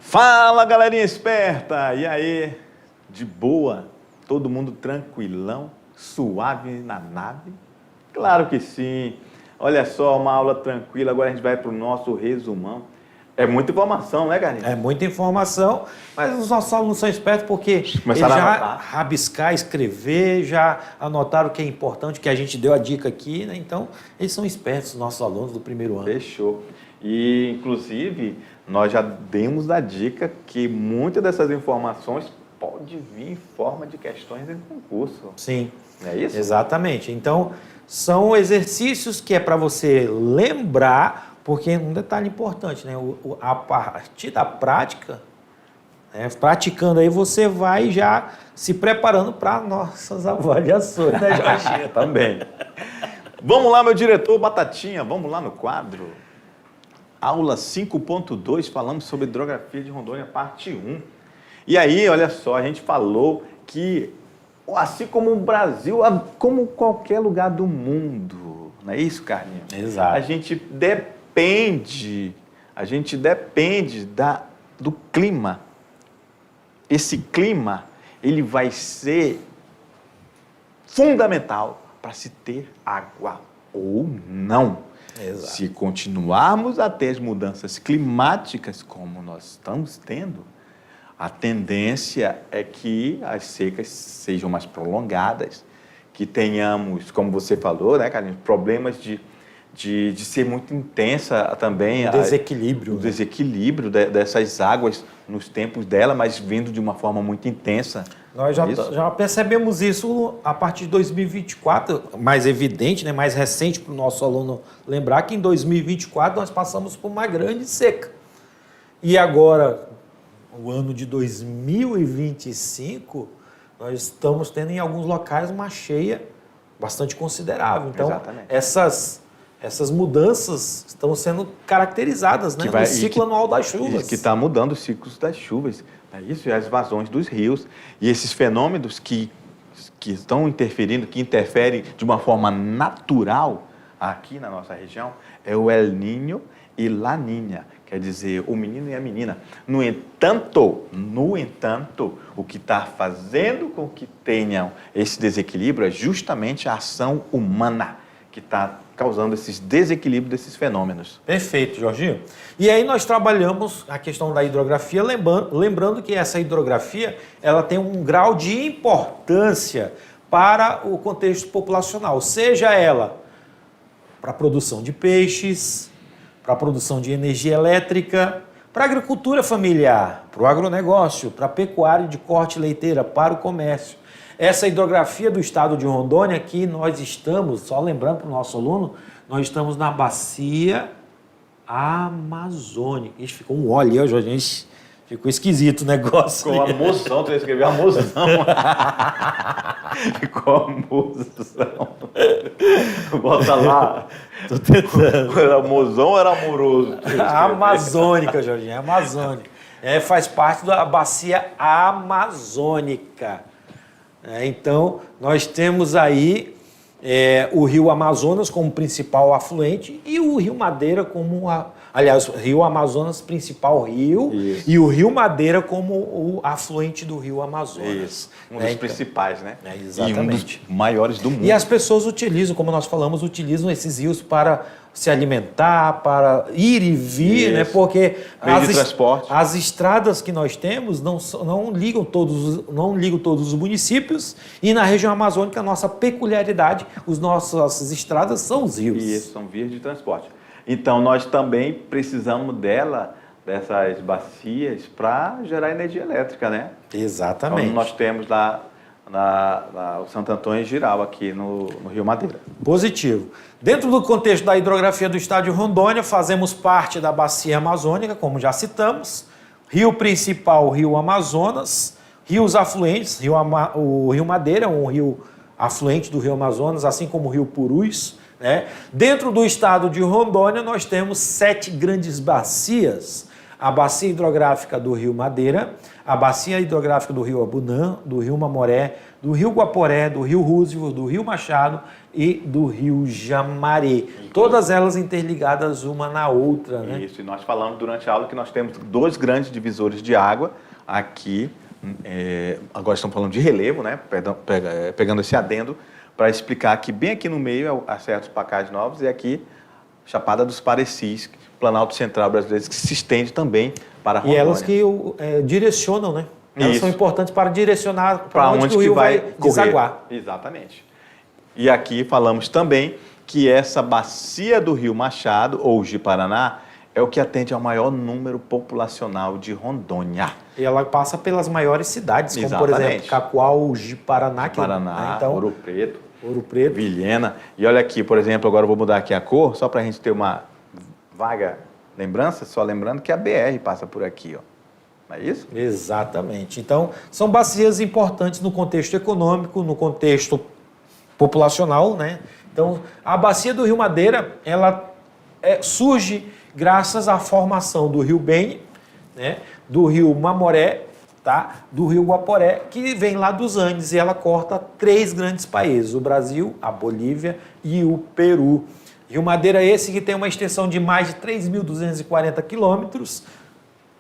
Fala, galerinha esperta! E aí, de boa? Todo mundo tranquilão, suave na nave? Claro que sim! Olha só, uma aula tranquila, agora a gente vai para o nosso resumão. É muita informação, né, Galinha? É muita informação, mas os nossos alunos são espertos porque eles Começaram a já anotar. rabiscar, escrever, já anotaram o que é importante, que a gente deu a dica aqui, né? Então, eles são espertos, os nossos alunos do primeiro ano. Fechou. E, inclusive, nós já demos a dica que muitas dessas informações pode vir em forma de questões em concurso. Sim. Não é isso? Exatamente. Então, são exercícios que é para você lembrar, porque um detalhe importante, né? A partir da prática, né? Praticando aí, você vai já se preparando para nossas avaliações, né, Jorginho? Também. Vamos lá, meu diretor Batatinha, vamos lá no quadro. Aula 5.2, falamos sobre hidrografia de Rondônia, parte 1. E aí, olha só, a gente falou que, assim como o Brasil, como qualquer lugar do mundo, não é isso, Carlinhos? Exato. A gente depende do clima. Esse clima, ele vai ser fundamental para se ter água ou não. Exato. Se continuarmos a ter as mudanças climáticas como nós estamos tendo, a tendência é que as secas sejam mais prolongadas, que tenhamos, como você falou, né, Carlinhos, problemas de ser muito intensa também. O desequilíbrio. O desequilíbrio dessas águas nos tempos dela, mas vindo de uma forma muito intensa. Nós já percebemos isso a partir de 2024, mais evidente, né, mais recente para o nosso aluno lembrar que em 2024 nós passamos por uma grande seca. E agora, o ano de 2025, nós estamos tendo em alguns locais uma cheia bastante considerável. Então, Exatamente. essas mudanças estão sendo caracterizadas, né, no ciclo anual das chuvas. Que está mudando os ciclos das chuvas. É isso, e as vazões dos rios. E esses fenômenos que estão interferindo, que interferem de uma forma natural aqui na nossa região, é o El Niño e La Niña, quer dizer, o menino e a menina. No entanto, o que está fazendo com que tenham esse desequilíbrio é justamente a ação humana que está causando esses desequilíbrios desses fenômenos. Perfeito, Jorginho. E aí nós trabalhamos a questão da hidrografia, lembrando que essa hidrografia ela tem um grau de importância para o contexto populacional, seja ela para a produção de peixes, para a produção de energia elétrica, para a agricultura familiar, para o agronegócio, para a pecuária de corte leiteira, para o comércio. Essa hidrografia do estado de Rondônia, que nós estamos, só lembrando para o nosso aluno, nós estamos na bacia amazônica. Ixi, ficou um óleo, Jorginho. Ficou esquisito o negócio. Ficou a moção, tu escreveu a moção. Ficou a moção. Bota lá. Tô tentando. Era mozão ou era amoroso? Amazônica, Jorginho, amazônica. Faz parte da bacia amazônica. Então, nós temos aí o Rio Amazonas como principal afluente e o Rio Madeira como, o Rio Amazonas principal rio. Isso. E o Rio Madeira como o afluente do Rio Amazonas. Isso. Um dos principais, né? Exatamente. E um dos maiores do mundo. E as pessoas utilizam, como nós falamos, utilizam esses rios para se alimentar, para ir e vir, né? Porque as estradas que nós temos não ligam todos os municípios, e na região amazônica a nossa peculiaridade, nossas estradas são os rios. Isso, são vias de transporte. Então nós também precisamos dessas bacias para gerar energia elétrica, né? Exatamente. Então nós temos lá o Santo Antônio Giral, aqui no Rio Madeira. Positivo. Dentro do contexto da hidrografia do estado de Rondônia, fazemos parte da bacia amazônica, como já citamos, rio principal, Rio Amazonas, rios afluentes, o Rio Madeira, um rio afluente do Rio Amazonas, assim como o Rio Purus, né? Dentro do estado de Rondônia, nós temos 7 grandes bacias: a bacia hidrográfica do Rio Madeira, a bacia hidrográfica do Rio Abunã, do Rio Mamoré, do rio Guaporé, do rio Roosevelt, do rio Machado e do rio Jamaré. Todas elas interligadas uma na outra, né? Isso, e nós falamos durante a aula que nós temos 2 grandes divisores de água aqui. Agora estamos falando de relevo, né? Pegando esse adendo para explicar que bem aqui no meio é a Serra dos Pacás Novos e aqui Chapada dos Parecis, Planalto Central brasileiro, que se estende também para Rondônia. E elas que direcionam, né? Elas Isso. são importantes para direcionar para onde o rio vai desaguar. Exatamente. E aqui falamos também que essa bacia do Rio Machado, ou Ji-Paraná, é o que atende ao maior número populacional de Rondônia. E ela passa pelas maiores cidades, como Exatamente. por exemplo, Cacoal, Ji-Paraná. Ji-Paraná, então, Ouro Preto, Vilhena. E olha aqui, por exemplo, agora eu vou mudar aqui a cor, só para a gente ter uma vaga lembrança, só lembrando que a BR passa por aqui, ó. Não é isso? Exatamente. Então, são bacias importantes no contexto econômico, no contexto populacional, né? Então, a bacia do Rio Madeira, ela surge graças à formação do Rio Beni, né? Do Rio Mamoré, tá? Do Rio Guaporé, que vem lá dos Andes, e ela corta 3 grandes países, o Brasil, a Bolívia e o Peru. Rio Madeira esse que tem uma extensão de mais de 3.240 quilômetros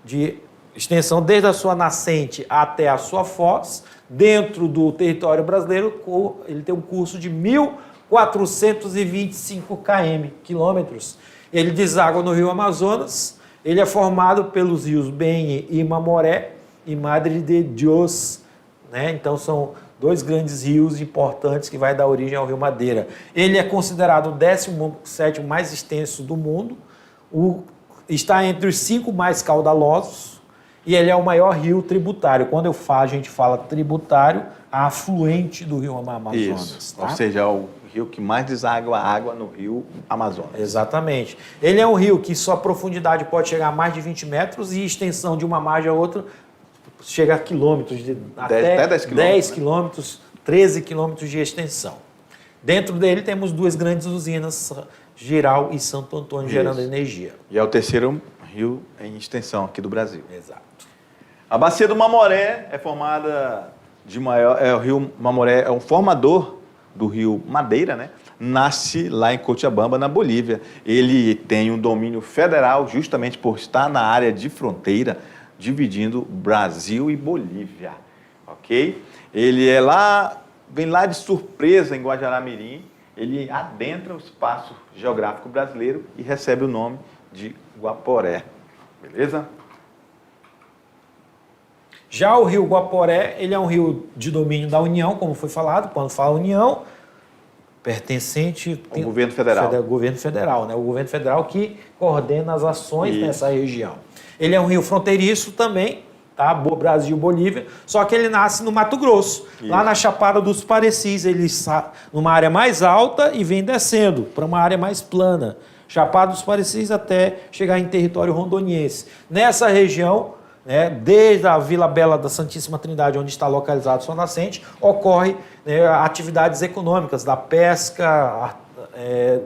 de extensão desde a sua nascente até a sua foz. Dentro do território brasileiro, ele tem um curso de 1.425 quilômetros. Ele deságua no Rio Amazonas. Ele é formado pelos rios Beni e Mamoré e Madre de Dios, né? Então são 2 grandes rios importantes que vai dar origem ao Rio Madeira. Ele é considerado o 17º mais extenso do mundo, está entre os 5 mais caudalosos e ele é o maior rio tributário. Quando a gente fala tributário, afluente do Rio Amazonas. Isso, tá? ou seja, é o rio que mais deságua água no Rio Amazonas. Exatamente. Ele é um rio que sua profundidade pode chegar a mais de 20 metros e extensão de uma margem a outra chega a quilômetros, até 10 quilômetros, 13 quilômetros de extensão. Dentro dele temos 2 grandes usinas, Jirau e Santo Antônio, gerando energia. E é o 3º rio em extensão aqui do Brasil. Exato. A bacia do Mamoré é formada o rio Mamoré é um formador do rio Madeira, né? Nasce lá em Cochabamba, na Bolívia. Ele tem um domínio federal justamente por estar na área de fronteira, dividindo Brasil e Bolívia, ok? Ele vem lá de surpresa em Guajará-Mirim, ele adentra o espaço geográfico brasileiro e recebe o nome de Guaporé, beleza? Já o rio Guaporé, ele é um rio de domínio da União, como foi falado. Quando fala União, pertencente ao governo federal. Governo federal, né? O governo federal que coordena as ações nessa região. Ele é um rio fronteiriço também, tá? Brasil e Bolívia, só que ele nasce no Mato Grosso, lá na Chapada dos Parecis. Ele está numa área mais alta e vem descendo para uma área mais plana. Chapada dos Parecis até chegar em território rondoniense. Nessa região, né, desde a Vila Bela da Santíssima Trindade, onde está localizado sua nascente, ocorre, né, atividades econômicas da pesca,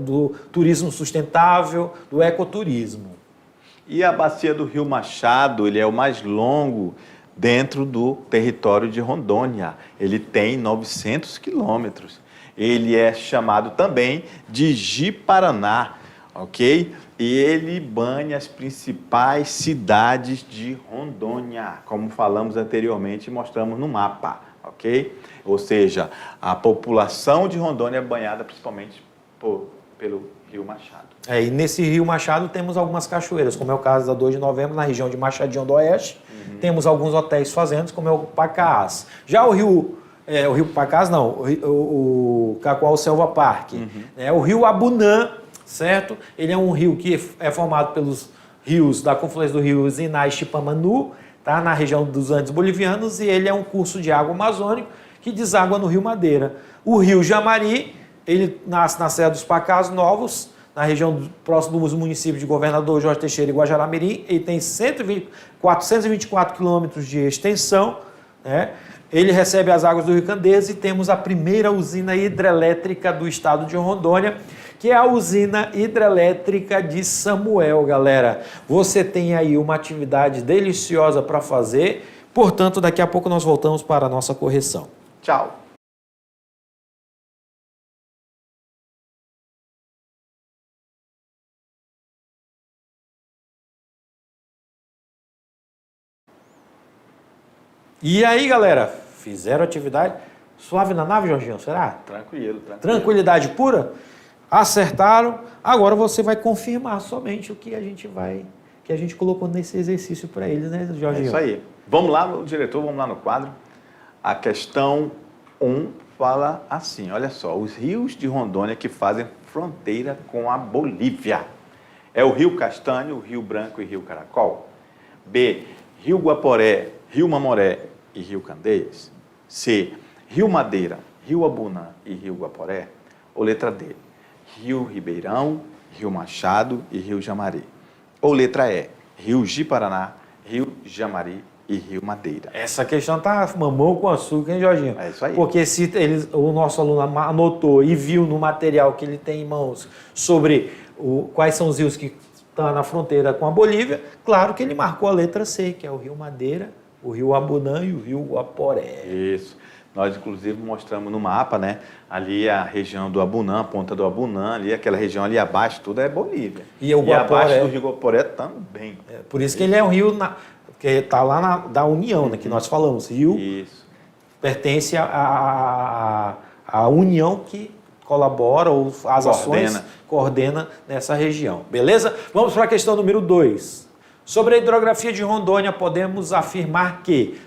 do turismo sustentável, do ecoturismo. E a bacia do Rio Machado, ele é o mais longo dentro do território de Rondônia. Ele tem 900 quilômetros. Ele é chamado também de Ji-Paraná, ok? E ele banha as principais cidades de Rondônia, como falamos anteriormente e mostramos no mapa, ok? Ou seja, a população de Rondônia é banhada principalmente pelo Rio Machado. E nesse Rio Machado temos algumas cachoeiras, como é o caso da 2 de Novembro, na região de Machadinho do Oeste. Temos alguns hotéis fazendas, como é o Pacaás. Já o Rio Pacaás não, o Cacoal Selva Park. O Rio Abunã, certo? Ele é um rio que é formado pelos rios da confluência do rio Ziná e Chipamanu, tá? Na região dos Andes bolivianos, e ele é um curso de água amazônico que deságua no Rio Madeira. O Rio Jamari, ele nasce na Serra dos Pacás Novos, na região próximo dos municípios de Governador Jorge Teixeira e Guajará-Mirim. Ele tem 424 quilômetros de extensão, né? Ele recebe as águas do Rio Candeias e temos a primeira usina hidrelétrica do estado de Rondônia, que é a usina hidrelétrica de Samuel, galera. Você tem aí uma atividade deliciosa para fazer, portanto, daqui a pouco nós voltamos para a nossa correção. Tchau! E aí, galera, fizeram atividade suave na nave, Jorginho, será? Tranquilo, tranquilo. Tranquilidade pura? Acertaram. Agora você vai confirmar somente o que a gente colocou nesse exercício para eles, né, Jorginho? É isso aí. Vamos lá, diretor, vamos lá no quadro. A questão 1 fala assim, olha só, os rios de Rondônia que fazem fronteira com a Bolívia. É o Rio Castanho, o Rio Branco e Rio Caracol? B, Rio Guaporé, Rio Mamoré e Rio Candeias? C, Rio Madeira, Rio Abunã e Rio Guaporé? Ou letra D, Rio Ribeirão, Rio Machado e Rio Jamari? Ou letra E, Rio Ji-Paraná, Rio Jamari e Rio Madeira? Essa questão tá mamão com açúcar, hein, Jorginho? É isso aí. Porque se o nosso aluno anotou e viu no material que ele tem em mãos sobre quais são os rios que estão na fronteira com a Bolívia, claro que ele marcou a letra C, que é o Rio Madeira, o Rio Abunã e o Rio Guaporé. Isso. Nós, inclusive, mostramos no mapa, né? Ali a região do Abunã, a ponta do Abunã, ali, aquela região ali abaixo, tudo é Bolívia. E o Guaporé, abaixo do Rio Guaporé também. Por isso que ele é um rio que está lá da União, né, que nós falamos. Rio Isso. pertence à União que colabora ou as ações coordena nessa região. Beleza? Vamos para a questão número 2. Sobre a hidrografia de Rondônia, podemos afirmar que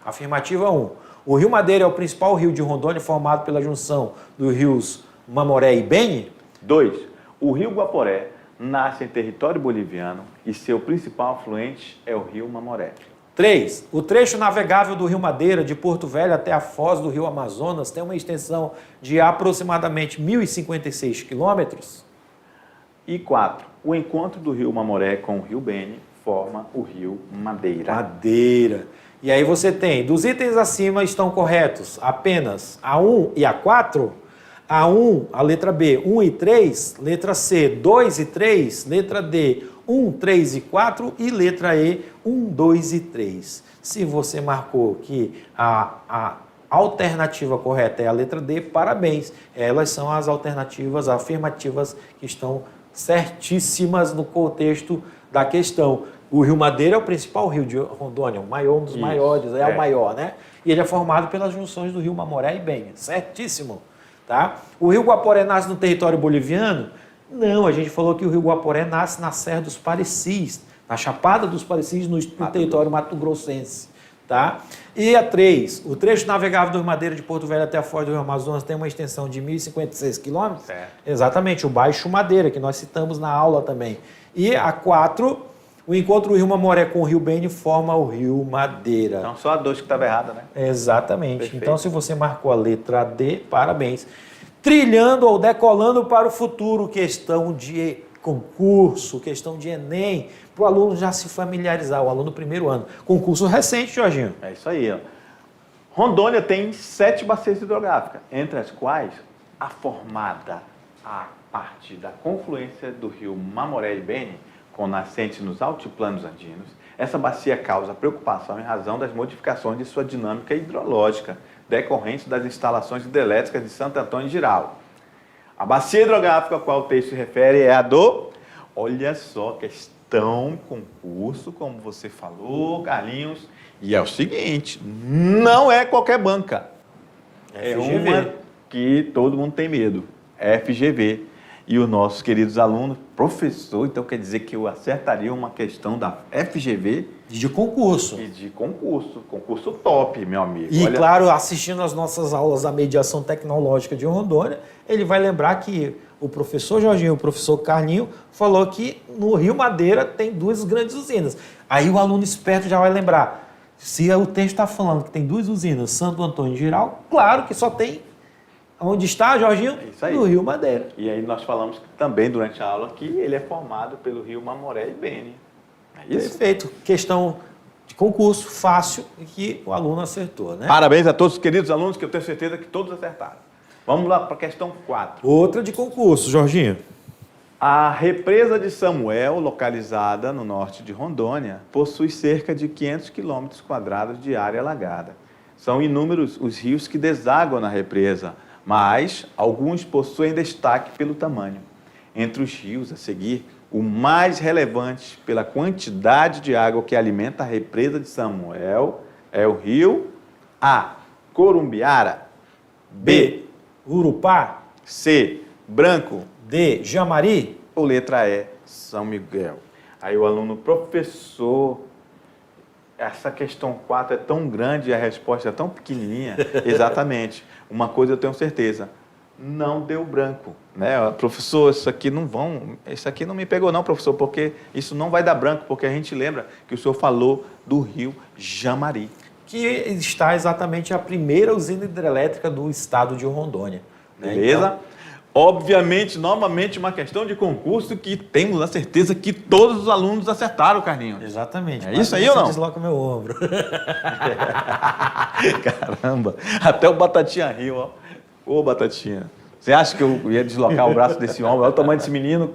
afirmativa 1. O Rio Madeira é o principal rio de Rondônia formado pela junção dos rios Mamoré e Beni? 2. O Rio Guaporé nasce em território boliviano e seu principal afluente é o Rio Mamoré. 3. O trecho navegável do Rio Madeira, de Porto Velho até a foz do Rio Amazonas, tem uma extensão de aproximadamente 1.056 quilômetros. E 4. O encontro do Rio Mamoré com o Rio Beni forma o Rio Madeira. Madeira. E aí você tem, dos itens acima estão corretos apenas a 1 e a 4, a 1, a letra B, 1 e 3, letra C, 2 e 3, letra D, 1, 3 e 4 e letra E, 1, 2 e 3. Se você marcou que a alternativa correta é a letra D, parabéns. Elas são as alternativas afirmativas que estão certíssimas no contexto da questão. O Rio Madeira é o principal rio de Rondônia, o maior, um dos maiores, o maior, né? E ele é formado pelas junções do Rio Mamoré e Beni, certíssimo. Tá? O Rio Guaporé nasce no território boliviano? Não, a gente falou que o Rio Guaporé nasce na Serra dos Parecis, na Chapada dos Parecis, no território mato-grossense. Tá? E a 3, o trecho navegável do Rio Madeira de Porto Velho até a foz do Rio Amazonas tem uma extensão de 1.056 quilômetros? Exatamente, o Baixo Madeira, que nós citamos na aula também. E a 4, o encontro do Rio Mamoré com o Rio Beni forma o Rio Madeira. Então só a 2 que estava errada, né? Exatamente. Perfeito. Então, se você marcou a letra D, parabéns. Trilhando ou decolando para o futuro, questão de concurso, questão de Enem, para o aluno já se familiarizar, o aluno do primeiro ano. Concurso recente, Jorginho. É isso aí. Ó. Rondônia tem 7 bacias hidrográficas, entre as quais a formada a partir da confluência do rio Mamoré e Beni, com nascentes nos altiplanos andinos. Essa bacia causa preocupação em razão das modificações de sua dinâmica hidrológica, decorrentes das instalações hidrelétricas de Santo Antônio de Jirau. A bacia hidrográfica a qual o texto se refere é a do... Olha só, questão, concurso, como você falou, Carlinhos. E é o seguinte, não é qualquer banca. É uma que todo mundo tem medo. FGV. E os nossos queridos alunos, professor, então quer dizer que eu acertaria uma questão da FGV. De concurso. E de concurso. Concurso top, meu amigo. E, olha, claro, assistindo as nossas aulas da mediação tecnológica de Rondônia, ele vai lembrar que o professor Jorginho, o professor Carlinho, falou que no Rio Madeira tem 2 grandes usinas. Aí o aluno esperto já vai lembrar. Se o texto está falando que tem 2 usinas, Santo Antônio e Jirau, claro que só tem... Onde está, Jorginho? No Rio Madeira. E aí nós falamos também durante a aula que ele é formado pelo Rio Mamoré e Beni. É isso? Perfeito. Questão de concurso fácil e que o aluno acertou, né? Parabéns a todos os queridos alunos, que eu tenho certeza que todos acertaram. Vamos lá para a questão 4. Outra de concurso, Jorginho. A represa de Samuel, localizada no norte de Rondônia, possui cerca de 500 km² de área alagada. São inúmeros os rios que desaguam na represa, mas alguns possuem destaque pelo tamanho. Entre os rios a seguir, o mais relevante pela quantidade de água que alimenta a represa de Samuel É o rio A, Corumbiara, B, Urupá. C, Branco, D, Jamari. ou letra E, São Miguel. Aí o aluno, professor, essa questão 4 é tão grande e a resposta é tão pequenininha. Exatamente. Uma coisa eu tenho certeza, não deu branco. Né? Professor, isso aqui não me pegou não, professor, porque isso não vai dar branco, porque a gente lembra que o senhor falou do rio Jamari. Que está exatamente a primeira usina hidrelétrica do estado de Rondônia. Né? Beleza? Então, Obviamente, novamente, uma questão de concurso que temos a certeza que todos os alunos acertaram, Carlinhos. exatamente. É isso aí ou não? Desloca meu ombro. Caramba, até o Batatinha riu, ó. Ô, Batatinha, você acha que eu ia deslocar o braço desse homem? Olha o tamanho desse menino.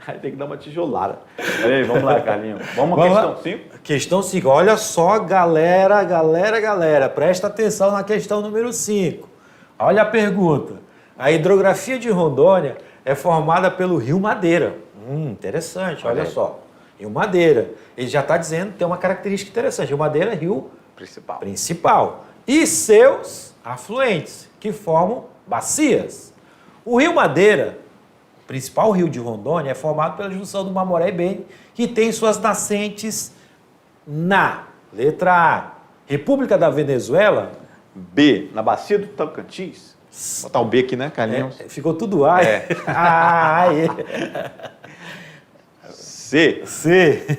Aí tem que dar uma tijolada. Peraí, vamos lá, Carlinhos. Vamos à questão 5? Questão 5. Olha só, galera. Presta atenção na questão número 5. Olha a pergunta. A hidrografia de Rondônia é formada pelo Rio Madeira. Interessante, olha só. Rio Madeira. Ele já está dizendo que tem uma característica interessante. Rio Madeira é rio principal. E seus afluentes, que formam bacias. O Rio Madeira, o principal rio de Rondônia, é formado pela junção do Mamoré e Beni, que tem suas nascentes na letra A, República da Venezuela. B, na bacia do Tocantins. Vou botar o B aqui, né, Carlinhos? Ficou tudo A. É. C.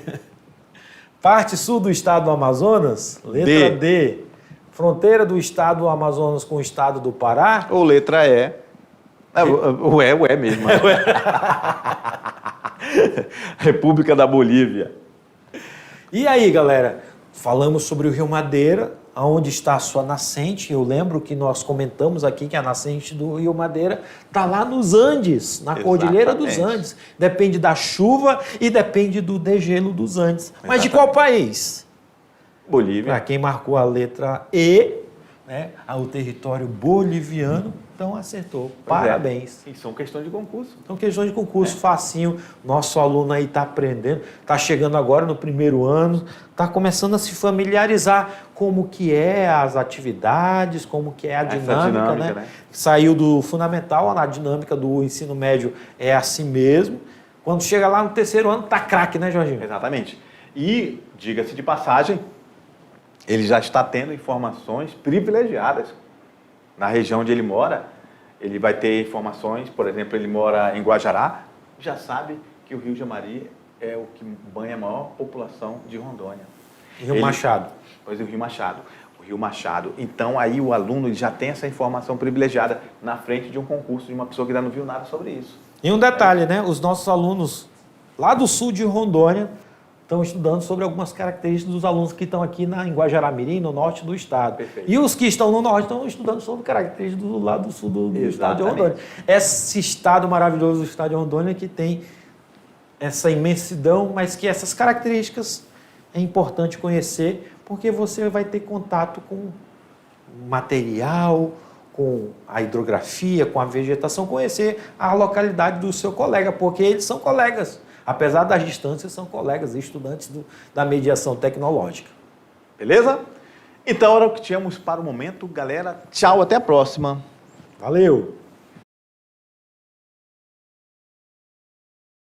Parte sul do estado do Amazonas. Letra D. Fronteira do estado do Amazonas com o estado do Pará. Ou letra E. O E mesmo. República da Bolívia. E aí, galera? Falamos sobre o Rio Madeira, onde está a sua nascente. Eu lembro que nós comentamos aqui que a nascente do Rio Madeira está lá nos Andes, na Cordilheira dos Andes. Depende da chuva e depende do degelo dos Andes. Mas de qual país? Bolívia. Para quem marcou a letra E, né, o território boliviano, então acertou. Parabéns. E são questões de concurso. São questões de concurso, facinho. Nosso aluno aí está aprendendo, está chegando agora no primeiro ano, está começando a se familiarizar como que é as atividades, como que é a dinâmica, né? Saiu do fundamental, a dinâmica do ensino médio é assim mesmo. Quando chega lá no terceiro ano, tá craque, né, Jorginho? Exatamente. E, diga-se de passagem, ele já está tendo informações privilegiadas. Na região onde ele mora, ele vai ter informações, por exemplo, ele mora em Guajará, já sabe que o Rio Jamari é o que banha a maior população de Rondônia. Rio Machado. Pois é, o Rio Machado. Então, aí o aluno já tem essa informação privilegiada na frente de um concurso de uma pessoa que ainda não viu nada sobre isso. E um detalhe, né? Os nossos alunos lá do sul de Rondônia estão estudando sobre algumas características dos alunos que estão aqui em Guajará-Mirim, no norte do estado. Perfeito. E os que estão no norte estão estudando sobre características do lado do sul do estado de Rondônia. Esse estado maravilhoso do estado de Rondônia que tem essa imensidão, mas que essas características é importante conhecer, porque você vai ter contato com material, com a hidrografia, com a vegetação, conhecer a localidade do seu colega, porque eles são colegas. Apesar das distâncias, são colegas e estudantes da mediação tecnológica. Beleza? Então era o que tínhamos para o momento, galera. Tchau, até a próxima. Valeu!